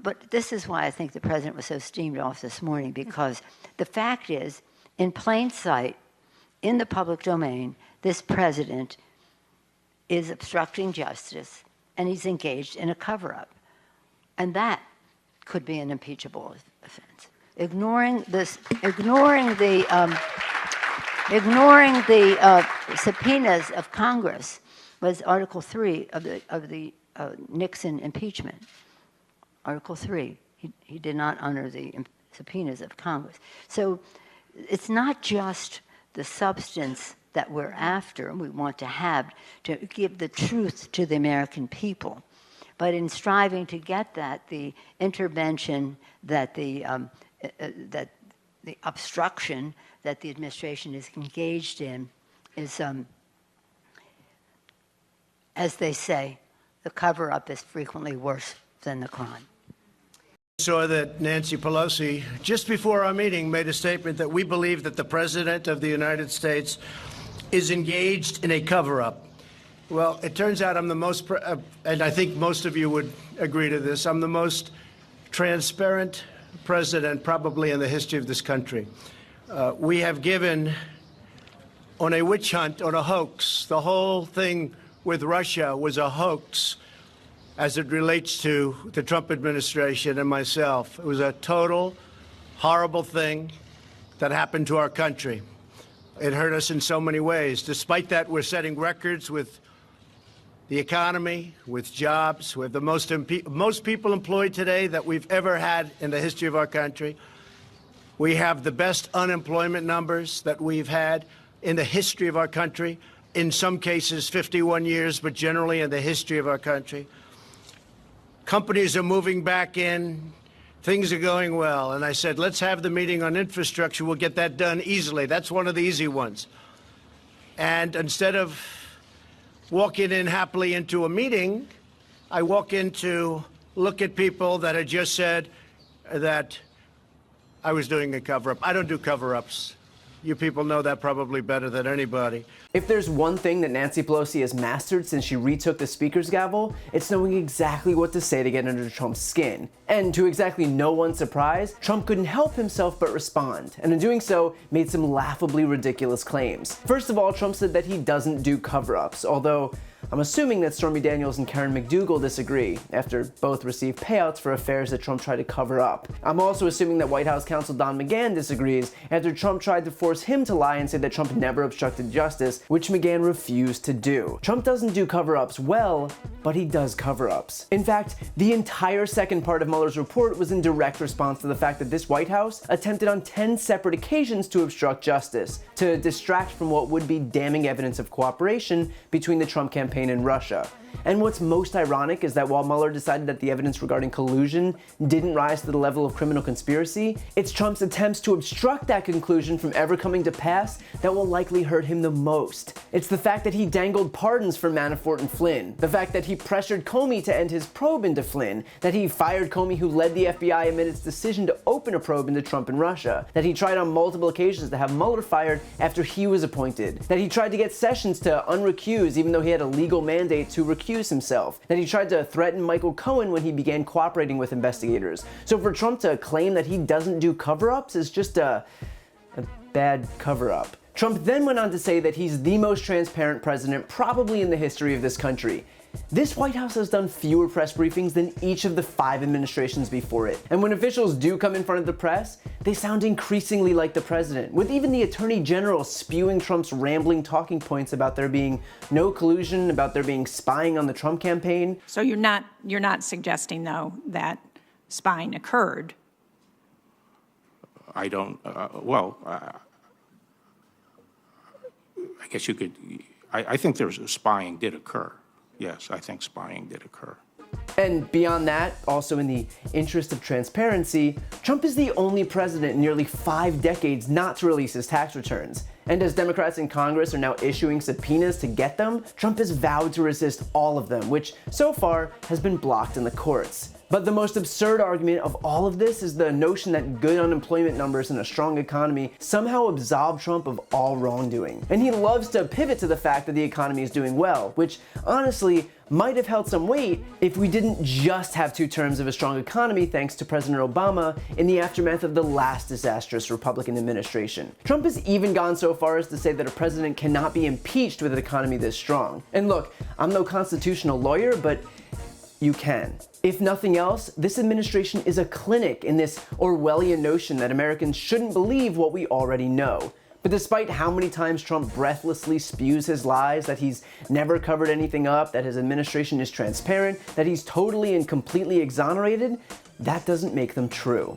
But this is why I think the president was so steamed off this morning, because the fact is, in plain sight, in the public domain, this president is obstructing justice and he's engaged in a cover-up. And that could be an impeachable offense. Ignoring the subpoenas of Congress was Article 3 of the Nixon impeachment. Article 3, he did not honor the subpoenas of Congress. So it's not just the substance that we're after and we want to have to give the truth to the American people. But in striving to get that, the intervention that the obstruction that the administration is engaged in is, as they say, the cover-up is frequently worse than the crime. Saw that Nancy Pelosi, just before our meeting, made a statement that we believe that the President of the United States is engaged in a cover-up. Well, it turns out I'm the most, and I think most of you would agree to this, I'm the most transparent president probably in the history of this country. We have given, on a witch hunt, on a hoax, the whole thing with Russia was a hoax as it relates to the Trump administration and myself. It was a total, horrible thing that happened to our country. It hurt us in so many ways. Despite that, we're setting records with the economy, with jobs. We have the most people employed today that we've ever had in the history of our country. We have the best unemployment numbers that we've had in the history of our country. In some cases, 51 years, but generally in the history of our country. Companies are moving back in. Things are going well. And I said, let's have the meeting on infrastructure. We'll get that done easily. That's one of the easy ones. And instead of walking in happily into a meeting, I walk in to look at people that had just said that I was doing a cover-up. I don't do cover-ups. You people know that probably better than anybody. If there's one thing that Nancy Pelosi has mastered since she retook the speaker's gavel, it's knowing exactly what to say to get under Trump's skin. And to exactly no one's surprise, Trump couldn't help himself but respond, and in doing so, made some laughably ridiculous claims. First of all, Trump said that he doesn't do cover-ups, although I'm assuming that Stormy Daniels and Karen McDougal disagree, after both received payouts for affairs that Trump tried to cover up. I'm also assuming that White House counsel Don McGahn disagrees, after Trump tried to force him to lie and say that Trump never obstructed justice, which McGahn refused to do. Trump doesn't do cover-ups well, but he does cover-ups. In fact, the entire second part of Mueller's report was in direct response to the fact that this White House attempted on 10 separate occasions to obstruct justice, to distract from what would be damning evidence of cooperation between the Trump campaign and Russia. And what's most ironic is that while Mueller decided that the evidence regarding collusion didn't rise to the level of criminal conspiracy, it's Trump's attempts to obstruct that conclusion from ever coming to pass that will likely hurt him the most. It's the fact that he dangled pardons for Manafort and Flynn, the fact that he pressured Comey to end his probe into Flynn, that he fired Comey who led the FBI amid its decision to open a probe into Trump and Russia, that he tried on multiple occasions to have Mueller fired after he was appointed, that he tried to get Sessions to unrecuse even though he had a legal mandate to recuse himself, that he tried to threaten Michael Cohen when he began cooperating with investigators. So for Trump to claim that he doesn't do cover-ups is just a bad cover-up. Trump then went on to say that he's the most transparent president probably in the history of this country. This White House has done fewer press briefings than each of the 5 administrations before it. And when officials do come in front of the press, they sound increasingly like the president, with even the Attorney General spewing Trump's rambling talking points about there being no collusion, about there being spying on the Trump campaign. So you're not suggesting, though, that spying occurred? I don't, I guess you could, I think spying did occur. Yes, I think spying did occur. And beyond that, also in the interest of transparency, Trump is the only president in nearly 5 decades not to release his tax returns. And as Democrats in Congress are now issuing subpoenas to get them, Trump has vowed to resist all of them, which so far has been blocked in the courts. But the most absurd argument of all of this is the notion that good unemployment numbers and a strong economy somehow absolve Trump of all wrongdoing. And he loves to pivot to the fact that the economy is doing well, which honestly might have held some weight if we didn't just have 2 terms of a strong economy thanks to President Obama in the aftermath of the last disastrous Republican administration. Trump has even gone so far as to say that a president cannot be impeached with an economy this strong. And look, I'm no constitutional lawyer, but you can. If nothing else, this administration is a clinic in this Orwellian notion that Americans shouldn't believe what we already know. But despite how many times Trump breathlessly spews his lies, that he's never covered anything up, that his administration is transparent, that he's totally and completely exonerated, that doesn't make them true.